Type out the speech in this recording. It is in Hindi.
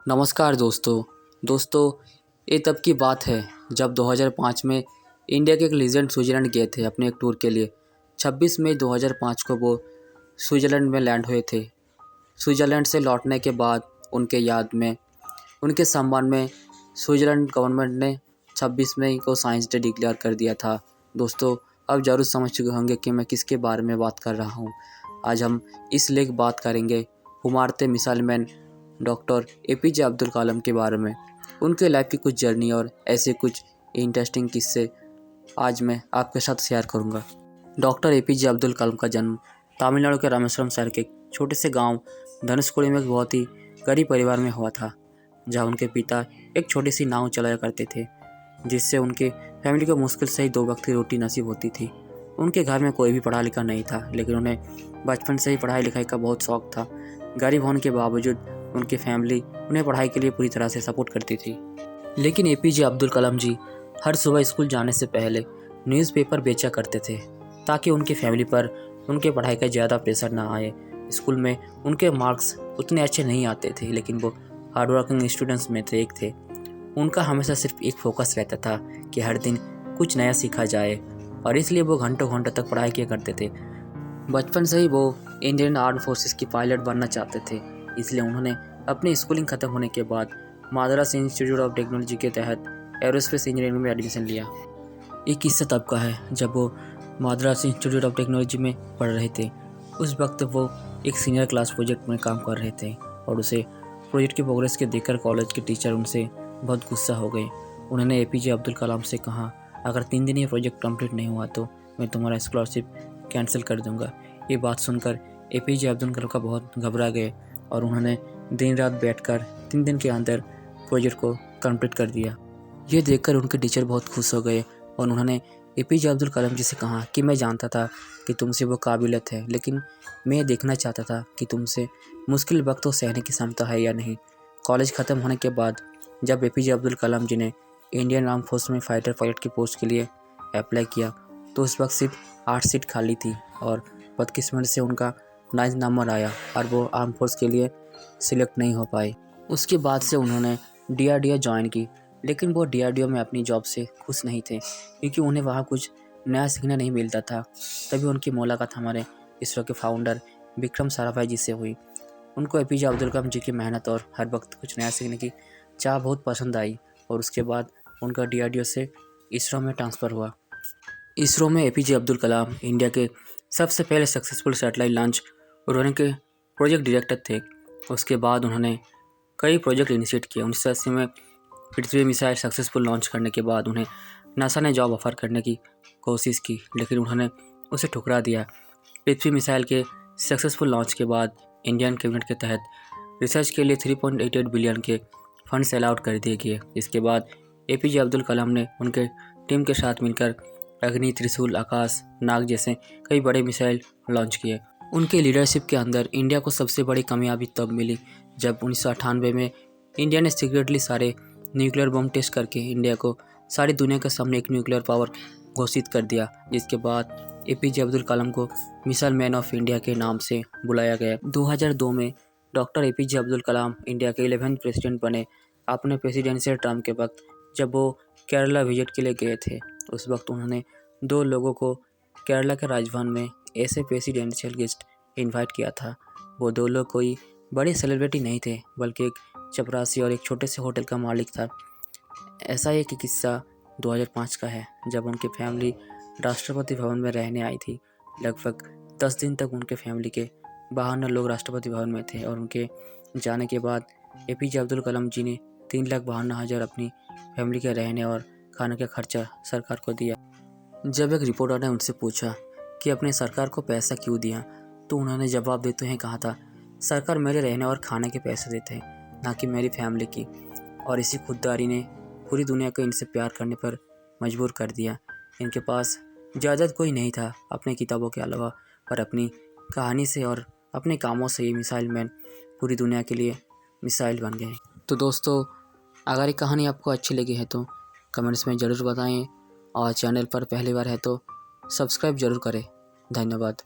नमस्कार दोस्तों ये तब की बात है जब 2005 में इंडिया के एक लीजेंड स्विट्ज़रलैंड गए थे अपने एक टूर के लिए। 26 मई 2005 को वो स्विट्ज़रलैंड में लैंड हुए थे। स्विट्ज़रलैंड से लौटने के बाद उनके याद में उनके सम्मान में स्विट्ज़रलैंड गवर्नमेंट ने 26 मई को साइंस डे डिक्लेयर कर दिया था। दोस्तों, अब ज़रूर समझ चुके होंगे कि मैं किसके बारे में बात कर रहा हूँ। आज हम इसलिए बात करेंगे उमारते missile man doctor APJ Abdul Kalam के बारे में। उनके लाइफ की कुछ जर्नी और ऐसे कुछ इंटरेस्टिंग किस्से आज मैं आपके साथ शेयर करूंगा। डॉक्टर एपीजे अब्दुल कलाम का जन्म तमिलनाडु के रामेश्वरम शहर के छोटे से गांव धनुषकोडी में एक बहुत ही गरीब परिवार में हुआ था, जहां उनके पिता एक छोटी सी नाव चलाया करते थे, जिससे उनके फैमिली को मुश्किल से ही 2 वक्त की रोटी नसीब होती थी। उनके घर में कोई भी पढ़ा लिखा नहीं था, लेकिन उन्हें बचपन से ही पढ़ाई लिखाई का बहुत शौक था। गरीब होने के बावजूद उनकी फैमिली उन्हें पढ़ाई के लिए पूरी तरह से सपोर्ट करती थी। लेकिन एपीजे अब्दुल कलाम जी हर सुबह स्कूल जाने से पहले न्यूज़पेपर बेचा करते थे, ताकि उनकी फैमिली पर उनके पढ़ाई का ज़्यादा प्रेशर ना आए। स्कूल में उनके मार्क्स उतने अच्छे नहीं आते थे, लेकिन वो हार्डवर्किंग स्टूडेंट्स में से एक थे। उनका हमेशा सिर्फ एक फोकस रहता था कि हर दिन कुछ नया सीखा जाए, और इसलिए वो घंटों घंटों तक पढ़ाई किया करते थे। बचपन से ही वो इंडियन आर्म फोर्सेस की पायलट बनना चाहते थे, इसलिए उन्होंने अपनी स्कूलिंग खत्म होने के बाद मद्रास इंस्टीट्यूट ऑफ टेक्नोलॉजी के तहत एरोस्पेस इंजीनियरिंग में एडमिशन लिया। ये किस्सा तब का है जब वो मद्रास इंस्टीट्यूट ऑफ टेक्नोलॉजी में पढ़ रहे थे। उस वक्त वो एक सीनियर क्लास प्रोजेक्ट में काम कर रहे थे, और उसे प्रोजेक्ट की प्रोग्रेस के देखकर कॉलेज के टीचर उनसे बहुत गुस्सा हो गए। उन्होंने एपीजे अब्दुल कलाम से कहा, अगर 3 दिन ये प्रोजेक्ट कंप्लीट नहीं हुआ तो मैं तुम्हारा स्कॉलरशिप कैंसिल कर दूंगा। ये बात सुनकर एपीजे अब्दुल कलाम का बहुत घबरा गए, और उन्होंने दिन रात बैठकर 3 दिन के अंदर प्रोजेक्ट को कंप्लीट कर दिया। ये देखकर उनके टीचर बहुत खुश हो गए, और उन्होंने एपीजे अब्दुल कलाम जी से कहा कि मैं जानता था कि तुमसे वो काबिलियत है, लेकिन मैं ये देखना चाहता था कि तुमसे मुश्किल वक्त को सहने की क्षमता है या नहीं। कॉलेज ख़त्म होने के बाद जब एपीजे अब्दुल कलाम जी ने इंडियन आर्म फोर्स में फाइटर पायलट की पोस्ट के लिए अप्लाई किया, तो उस वक्त सिर्फ 8 सीट खाली थी, और बदकिस्मती से उनका 9 नंबर आया और वो आर्म फोर्स के लिए सिलेक्ट नहीं हो पाए। उसके बाद से उन्होंने डीआरडीओ ज्वाइन की, लेकिन वो डीआरडीओ में अपनी जॉब से खुश नहीं थे, क्योंकि उन्हें वहाँ कुछ नया सीखने नहीं मिलता था। तभी उनकी मुलाकात हमारे इसरो के फाउंडर विक्रम साराभाई जी से हुई। उनको एपीजे अब्दुल कलाम जी की मेहनत और हर वक्त कुछ नया सीखने की चाह बहुत पसंद आई, और उसके बाद उनका डीआरडीओ से इसरो में ट्रांसफ़र हुआ। इसरो में एपीजे अब्दुल कलाम इंडिया के सबसे पहले सक्सेसफुल सैटेलाइट लॉन्च उड़ाने के प्रोजेक्ट डायरेक्टर थे। उसके बाद उन्होंने कई प्रोजेक्ट इनिशिएट किए। 1980 में पृथ्वी मिसाइल सक्सेसफुल लॉन्च करने के बाद उन्हें नासा ने जॉब ऑफर करने की कोशिश की, लेकिन उन्होंने उसे ठुकरा दिया। पृथ्वी मिसाइल के सक्सेसफुल लॉन्च के बाद इंडियन कैबिनेट के तहत रिसर्च के लिए 3.88 बिलियन के फंड्स अलाउड कर दिए गए। इसके बाद एपीजे अब्दुल कलाम ने उनके टीम के साथ मिलकर अग्नि, त्रिशूल, आकाश, नाग जैसे कई बड़े मिसाइल लॉन्च किए। उनके लीडरशिप के अंदर इंडिया को सबसे बड़ी कामयाबी तब मिली जब 1998 में इंडिया ने सीक्रेटली सारे न्यूक्लियर बम टेस्ट करके इंडिया को सारी दुनिया के सामने एक न्यूक्लियर पावर घोषित कर दिया, जिसके बाद एपीजे अब्दुल कलाम को मिसाइल मैन ऑफ इंडिया के नाम से बुलाया गया। 2002 में डॉक्टर एपीजे अब्दुल कलाम इंडिया के 11वें प्रेसिडेंट बने। अपने प्रेसिडेंशियल टर्म के वक्त जब वो केरला विजिट के लिए गए थे, उस वक्त उन्होंने 2 लोगों को केरला के राजभवन में ऐसे प्रेसिडेंशियल गेस्ट इनवाइट किया था। वो 2 लोग कोई बड़े सेलिब्रिटी नहीं थे, बल्कि एक चपरासी और एक छोटे से होटल का मालिक था। ऐसा एक किस्सा 2005 का है, जब उनकी फैमिली राष्ट्रपति भवन में रहने आई थी। लगभग 10 दिन तक उनके फैमिली के 52 लोग राष्ट्रपति भवन में थे, और उनके जाने के बाद एपीजे अब्दुल कलाम जी ने 3,52,000 अपनी फैमिली के रहने और खाने का खर्चा सरकार को दिया। जब एक रिपोर्टर ने उनसे पूछा कि अपने सरकार को पैसा क्यों दिया, तो उन्होंने जवाब देते हुए कहा था, सरकार मेरे रहने और खाने के पैसे देते हैं, ना कि मेरी फैमिली की। और इसी खुददारी ने पूरी दुनिया को इनसे प्यार करने पर मजबूर कर दिया। इनके पास ज़्यादा कोई नहीं था अपने किताबों के अलावा, पर अपनी कहानी से और अपने कामों से ये मिसाइल मैन पूरी दुनिया के लिए मिसाइल बन गए। तो दोस्तों, अगर ये कहानी आपको अच्छी लगी है तो कमेंट्स में ज़रूर बताएं, और चैनल पर पहली बार है तो सब्सक्राइब ज़रूर करें। धन्यवाद।